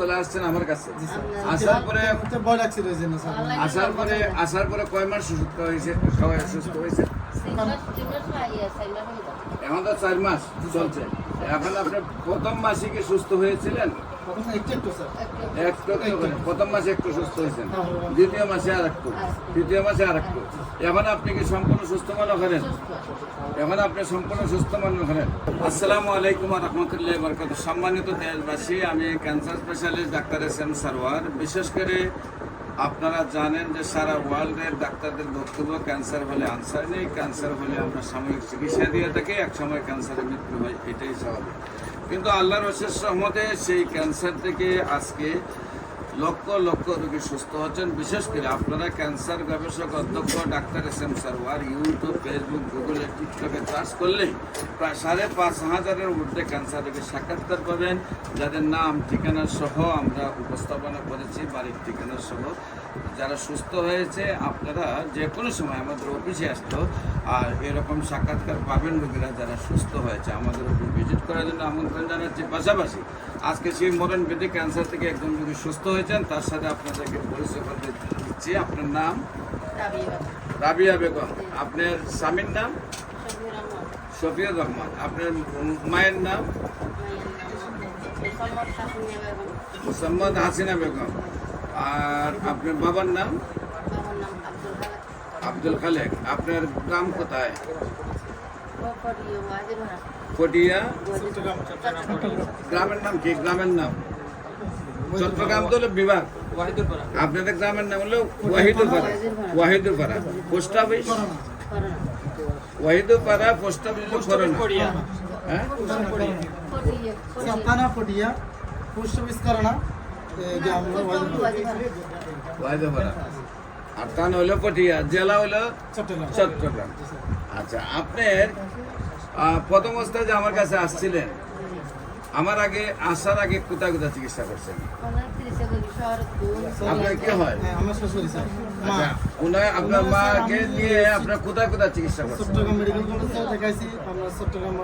চলে আসছেন আমার কাছে। আসার পরে কয় মাস সুস্থ হয়েছে? সুস্থ হয়েছে এখন তো 4 মাস চলছে। এখন আপনি প্রথম মাসে কি সুস্থ হয়েছিলেন? প্রথম মাসে একটু সুস্থ হয়েছেন, দ্বিতীয় মাসে আর একটু, তৃতীয় মাসে আর একটু। এখন আপনি কি সম্পূর্ণ সুস্থ মনে করেন? এখন আপনি সম্পূর্ণ সুস্থ মনে করেন? আসসালামু আলাইকুম ওয়া রাহমাতুল্লাহি ওয়া বারাকাতুহু। সম্মানিত দেশবাসী, আমি cancer specialist doctor SM. Sarwar. বিশেষ করে আপনারা জানেন যে সারা ওয়ার্ল্ডের ডাক্তারদের বক্তব্য ক্যান্সার হলে আনসার নেই, ক্যান্সার হলে আমরা সাময়িক চিকিৎসা দিয়ে থাকি, একসময় ক্যান্সারের মৃত্যু হয়, এটাই স্বাভাবিক। কিন্তু আল্লাহর অশেষ রহমতে সেই ক্যান্সার থেকে আজকে লক্ষ লক্ষ রোগী সুস্থ হচ্ছেন। বিশেষ করে আপনারা ক্যান্সার গবেষক অধ্যক্ষ doctor SM. Sarwar YouTube, Facebook, গুগলে, টিকটকে সার্চ করলেই প্রায় 5,500-এর ঊর্ধ্বে ক্যান্সার রোগীর সাক্ষাৎকার পাবেন, যাদের নাম ঠিকানা সহ আমরা উপস্থাপনা করেছি, বাড়ির ঠিকানা সহ। যারা সুস্থ হয়েছে আপনারা যে কোনো সময় আমাদের অফিসে আসতো আর এরকম সাক্ষাৎকার পাবেন। রোগীরা যারা সুস্থ হয়েছে আমাদের অফিস ভিজিট করার জন্য আমন্ত্রণ জানাচ্ছি। পাশাপাশি আজকে সেই মরণ ব্যাধি ক্যান্সার থেকে একজন রোগী সুস্থ হয়েছেন, তার সাথে আপনাদেরকে পরিচয় করতে দিচ্ছি। আপনার নাম? রাবিয়া বেগম। আপনার স্বামীর নাম? শফিউর রহমান। আপনার মায়ের নাম? মোসাম্মদ হাসিনা বেগম। আর আপনার বাবার নাম? আব্দুল খালেক। আপনার গ্রাম কোথায়? ফটিয়া। গ্রামের নাম কি? গ্রামের নাম চট্টগ্রাম তো হলো বিভাগ, আপনাদের গ্রামের নাম হলো Wahidurpara. Wahidurpara post office? Wahidurpara post office Korona. হ্যাঁ, থানা ফটিয়া, পোস্ট অফিস করোনা, ওয়াহিদুরপাড়া। আর থানা হলো পটিয়া, জেলা হলো চট্টগ্রাম। আচ্ছা, আপনার প্রথম অবস্থায় যে আমার কাছে আসছিলেন, আমার আসার আগে কোথায় কোথায় চিকিৎসা করছেন? আপনার কি হয়? আচ্ছা, আপনার মাকে নিয়ে আপনার কোথায় কোথায় চিকিৎসা করছেন? চট্টগ্রাম মেডিকেল কলেজে দেখাইছি, আমরা চট্টগ্রাম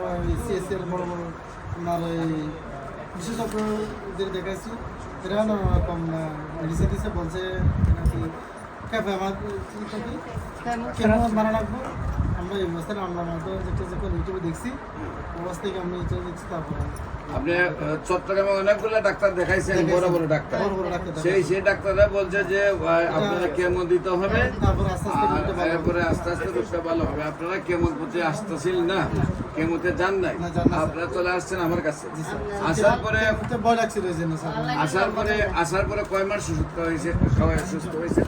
সিএসসির বড় বড় আমার বিশেষজ্ঞদের দেখাইছি। এরা কম মেডিসিন দিচ্ছে, বলছে ক্যাফে আমার কেমন মারা রাখবো। আমরা এই অবস্থায় আমরা যেটা যখন ইউটিউবে দেখছি অবস্থা থেকে আমি এটা দেখছি। তারপরে আপনি চট্টগ্রামে অনেকগুলো ডাক্তার দেখাইছেন, বড় বড় ডাক্তার। সেই ডাক্তাররা বলছে যে আপনারা কেমো দিতে হবে, তারপরে আস্তে আস্তে রোগটা ভালো হবে। আপনারা কেমোর প্রতি আসতেছিল না, কেমোতে যান নাই, আপনারা চলে আসছেন আমার কাছে। আসার পরে কয় মাস সুস্থ হয়েছে? সুস্থ হয়েছে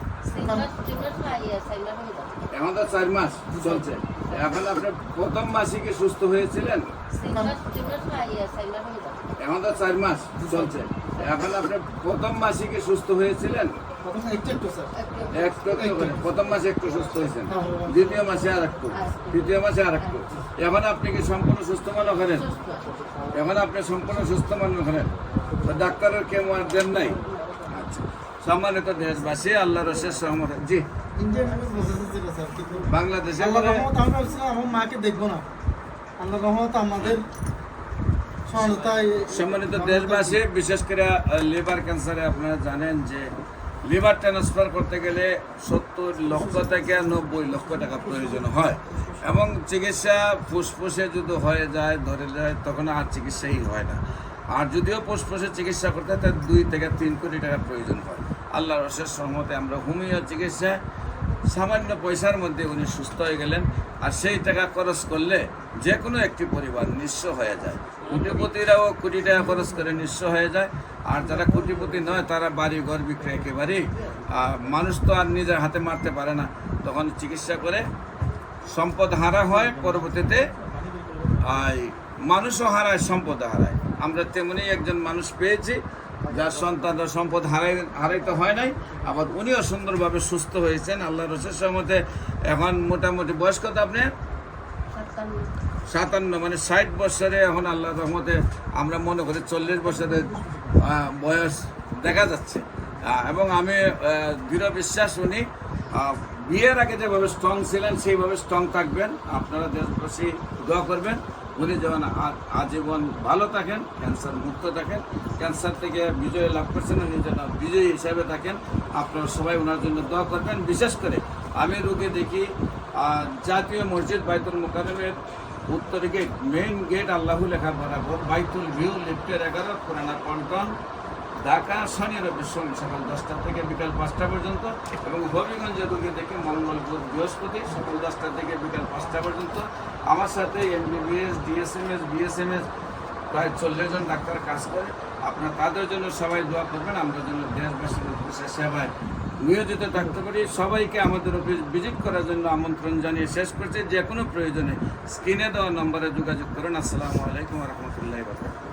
এখন তো 4 মাস চলছে। এখন আপনি প্রথম মাসে কি সুস্থ হয়েছিলেন? এখন তো 4 মাস চলছে। এখন আপনি প্রথম মাসে কি সুস্থ হয়েছিলেন? প্রথম মাসে একটু সুস্থ হয়েছেন, দ্বিতীয় মাসে আর একটু, তৃতীয় মাসে আর একটু। এখন আপনি কি সম্পূর্ণ সুস্থ মনে করেন? এখন আপনি সম্পূর্ণ সুস্থ মনে করেন? ডাক্তারের কেমন আর দেন নাই? আচ্ছা, সম্মানিত দেশবাসী, আল্লাহর অশেষ রহমত। জি, বাংলাদেশে আমার মাকে দেখবো না, আল্লাহ রহমত আমাদের সম্মানিত দেশবাসী। বিশেষ করে লিভার ক্যান্সারে আপনারা জানেন যে লিভার ট্রান্সফার করতে গেলে 70 লক্ষ থেকে 90 লক্ষ টাকা প্রয়োজন হয়, এবং চিকিৎসা ফুসফুসে যদি হয়ে যায়, ধরে যায়, তখন আর চিকিৎসাই হয় না। আর যদিও ফুসফুসে চিকিৎসা করতে হয়, তার 2 থেকে 3 কোটি টাকা প্রয়োজন হয়। আল্লাহর অশেষ রহমতে আমরা হোমিও চিকিৎসা সামান্য পয়সার মধ্যে উনি সুস্থ হয়ে গেলেন। আর সেই টাকা খরচ করলে যে কোনো একটি পরিবার নিঃস্ব হয়ে যায়। কোটিপতিরাও কোটি টাকা খরচ করে নিঃস্ব হয়ে যায়, আর যারা কোটিপতি নয় তারা বাড়ি ঘর বিক্রি একেবারেই। মানুষ তো আর নিজের হাতে মারতে পারে না, তখন চিকিৎসা করে সম্পদ হারা হয়, পরবর্তীতে মানুষও হারায়, সম্পদ হারায়। আমরা তেমনি একজন মানুষ পেয়েছি যার সন্তানরা সম্পদ হারাইতে হয় নাই, আবার উনিও সুন্দরভাবে সুস্থ হয়েছেন আল্লাহর অশেষ রহমতে। এখন মোটামুটি বয়স কত আপনি? 57, মানে 60 বছরে এখন আল্লাহর রহমতে আমরা মনে করি 40 বছরের বয়স দেখা যাচ্ছে। এবং আমি দৃঢ় বিশ্বাস, উনি বিয়ের আগে যেভাবে স্ট্রং ছিলেন সেইভাবে স্ট্রং থাকবেন। আপনারা দেশবাসী দোয়া করবেন উনি যেমন আজীবন ভালো থাকেন, ক্যান্সার মুক্ত থাকেন, ক্যান্সার থেকে বিজয় লাভ করছেন, উনি যেন বিজয়ী হিসাবে থাকেন। আপনারা সবাই ওনার জন্য দোয়া করবেন। বিশেষ করে আমি রোগী দেখি জাতীয় মসজিদ বাইতুল মোকাররমের উত্তর গেট, মেইন গেট আল্লাহু লেখা বরাবর, বাইতুল ভিউ লিফটের 11, পুরানা পল্টন, ঢাকা, শনি রবি সোম সকাল 10টা থেকে বিকাল 5টা পর্যন্ত, এবং হবিগঞ্জে রোগী দেখে মঙ্গল বুধ বৃহস্পতি সকাল 10টা থেকে বিকাল 5টা পর্যন্ত। আমার সাথে MBBS, DSMS, BSMS প্রায় 40 জন ডাক্তার কাজ করে। আপনারা তাদের জন্য সবাই দোয়া করবেন, আমরা যেন দেশবাসীর অফিসের সেবায় নিয়োজিত থাকতে পারি। সবাইকে আমাদের অফিস ভিজিট করার জন্য আমন্ত্রণ জানিয়ে শেষ করছি। যে কোনো প্রয়োজনে স্ক্রিনে দেওয়া নম্বরে যোগাযোগ করুন। আসসালামু আলাইকুম ওয়া রাহমাতুল্লাহি ওয়া বারাকাতুহু।